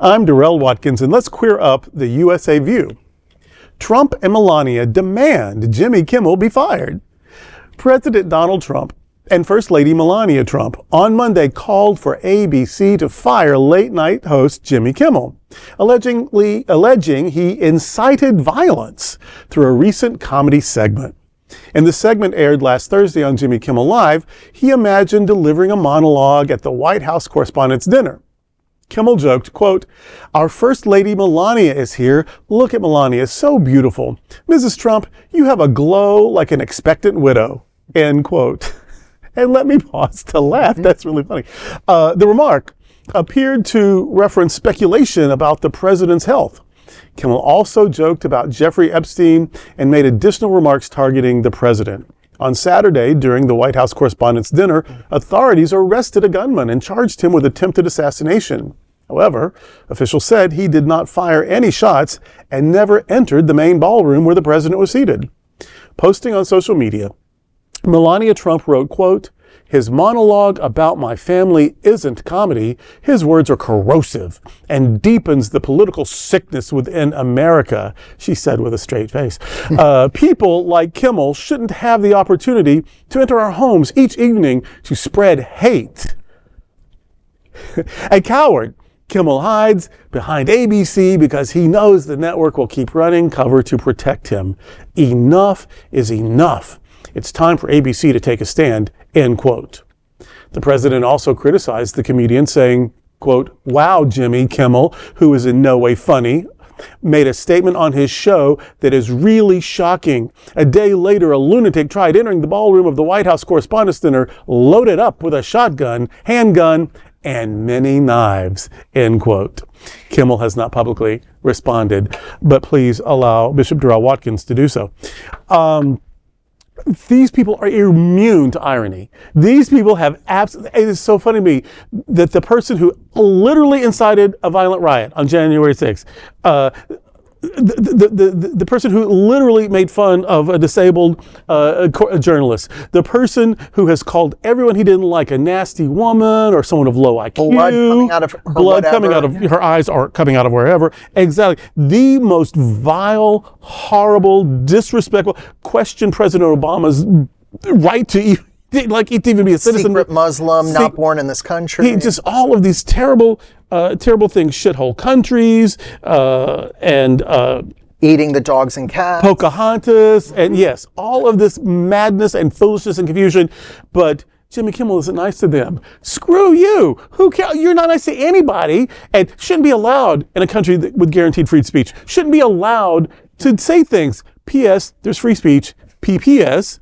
I'm Darrell Watkins, and let's queer up the USA View. Trump and Melania demand Jimmy Kimmel be fired. President Donald Trump and First Lady Melania Trump on Monday called for ABC to fire late-night host Jimmy Kimmel, alleging he incited violence through a recent comedy segment. In the segment aired last Thursday on Jimmy Kimmel Live, he imagined delivering a monologue at the White House Correspondents Dinner. Kimmel joked, quote, "Our First Lady Melania is here. Look at Melania, so beautiful. Mrs. Trump, you have a glow like an expectant widow," end quote. And let me pause to laugh. That's really funny. The remark appeared to reference speculation about the president's health. Kimmel also joked about Jeffrey Epstein and made additional remarks targeting the president. On Saturday, during the White House Correspondents Dinner, authorities arrested a gunman and charged him with attempted assassination. However, officials said he did not fire any shots and never entered the main ballroom where the president was seated. Posting on social media, Melania Trump wrote, quote, "His monologue about my family isn't comedy. His words are corrosive and deepens the political sickness within America," she said with a straight face. People like Kimmel shouldn't have the opportunity to enter our homes each evening to spread hate. A coward, Kimmel hides behind ABC because he knows the network will keep running cover to protect him. Enough is enough. It's time for ABC to take a stand, end quote. The president also criticized the comedian, saying, quote, "Wow, Jimmy Kimmel, who is in no way funny, made a statement on his show that is really shocking. A day later, a lunatic tried entering the ballroom of the White House Correspondents' Dinner, loaded up with a shotgun, handgun, and many knives," end quote. Kimmel has not publicly responded, but please allow Bishop Darrell Watkins to do so. These people are immune to irony. These people have it is so funny to me that the person who literally incited a violent riot on January 6th, the person who literally made fun of a disabled journalist, the person who has called everyone he didn't like a nasty woman or someone of low IQ, blood coming out of her, blood coming out of her eyes or coming out of wherever. Exactly. The most vile, horrible, disrespectful, question President Obama's right to even be a citizen. Secret Muslim, not born in this country. Just all of these terrible things, shithole countries, and eating the dogs and cats. Pocahontas, and yes, all of this madness and foolishness and confusion. But Jimmy Kimmel isn't nice to them. Screw you. Who cares? You're not nice to anybody, and shouldn't be allowed in a country with guaranteed free speech. Shouldn't be allowed to say things. P.S. There's free speech. P.P.S.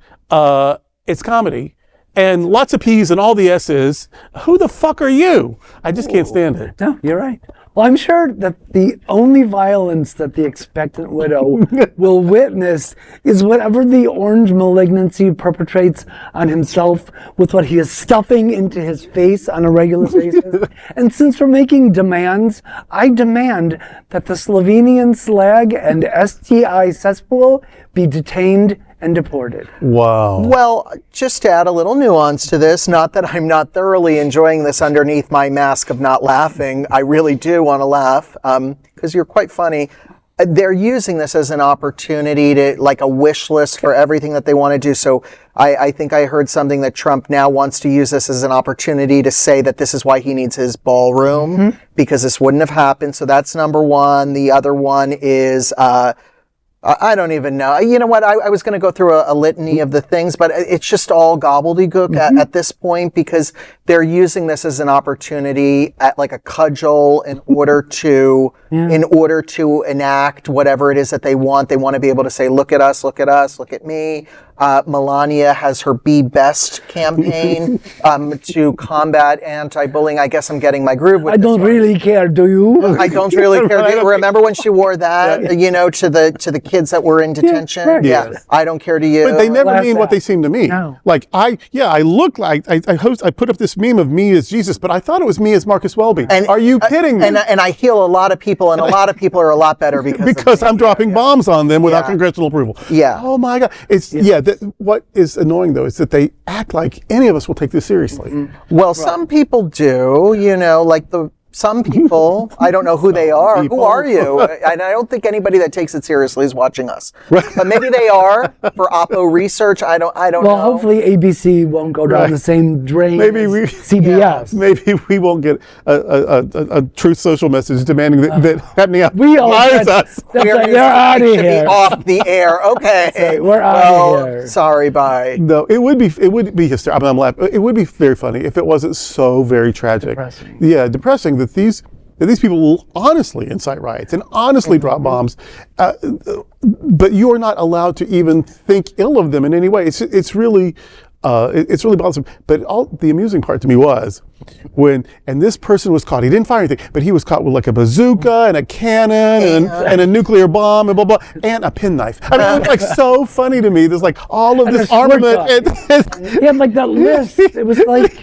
It's comedy. And lots of P's and all the S's. Who the fuck are you? I just can't stand it. No, you're right. Well, I'm sure that the only violence that the expectant widow will witness is whatever the orange malignancy perpetrates on himself with what he is stuffing into his face on a regular basis. And since we're making demands, I demand that the Slovenian slag and STI cesspool be detained and deported. Wow. Well, just to add a little nuance to this, not that I'm not thoroughly enjoying this underneath my mask of not laughing. I really do want to laugh because you're quite funny. They're using this as an opportunity to, like, a wish list for everything that they want to do. So I think I heard something that Trump now wants to use this as an opportunity to say that this is why he needs his ballroom, because this wouldn't have happened. So that's number one. The other one is I don't even know. You know what? I was going to go through a litany of the things, but it's just all gobbledygook at this point, because they're using this as an opportunity at like a cudgel in order to enact whatever it is that they want. They want to be able to say, look at us, look at me. Melania has her Be Best campaign to combat anti-bullying. I guess I'm getting my groove with I don't really care, do you? I don't really care. Do you remember when she wore that, you know, to the kids that were in detention? Right. Yeah. I don't care to you. But they never mean what they seem to mean. No. Like, I look like, I put up this meme of me as Jesus, but I thought it was me as Marcus Welby. Are you kidding me? And I heal a lot of people, and a lot of people are a lot better because I'm dropping bombs on them without congressional approval. Yeah. Oh my God. What is annoying though is that they act like any of us will take this seriously. Well, some people do, you know, like some people. I don't know who they are. Who are you? And I don't think anybody that takes it seriously is watching us. But maybe they are for Oppo research. I don't know. Well, hopefully ABC won't go down the same drain Maybe as we- CBS. Maybe we won't get a Truth Social message demanding that Hapney We all fires said, us. they're out of Should be here. off the air. Okay. right, we're outta here. Sorry, bye. No, it would be hysterical. I mean, I'm laughing. It would be very funny if it wasn't so very tragic. Depressing. Yeah, depressing that these people will honestly incite riots and honestly drop bombs, but you are not allowed to even think ill of them in any way. It's really bothersome. But the amusing part to me was and this person was caught. He didn't fire anything, but he was caught with like a bazooka and a cannon and a nuclear bomb and blah blah and a penknife. I mean, it was like so funny to me. There's like all of And this a sword armament. gun. He had like that list. It was like,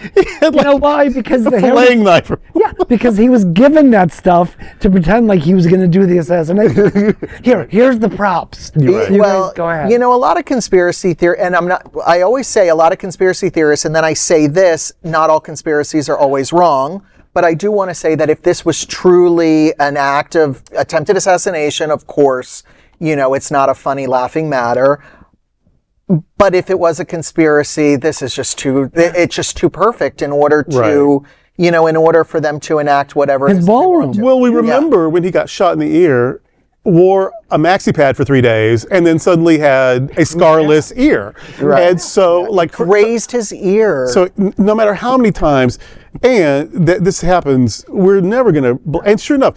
you know why? Because a filleting knife. Yeah, because he was given that stuff to pretend like he was going to do the assassination. Here's the props. Right. You Well, guys go ahead. you know, a lot of conspiracy theory, and I always say a lot of conspiracy theorists, and then I say this, not all conspiracies are always wrong, but I do want to say that if this was truly an act of attempted assassination, of course, you know, it's not a funny, laughing matter. But if it was a conspiracy, this is it's just too perfect in order to, you know, in order for them to enact whatever. His it is they want ballroom. to. Well, we remember when he got shot in the ear, wore a maxi pad for 3 days, and then suddenly had a scarless ear. Right. And so, like, Raised his ear. so no matter how many times, and this happens, we're never going to. And sure enough,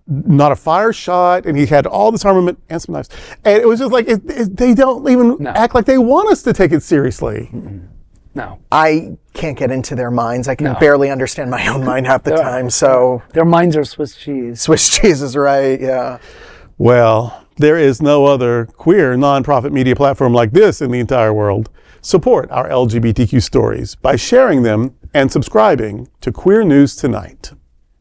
not a fire shot, and he had all this armament and some knives. And it was just like they don't even act like they want us to take it seriously. No. I can't get into their minds. I can barely understand my own mind half the time. So Their minds are Swiss cheese. Swiss cheese is right. Yeah. Well, there is no other queer nonprofit media platform like this in the entire world. Support our LGBTQ stories by sharing them and subscribing to Queer News Tonight.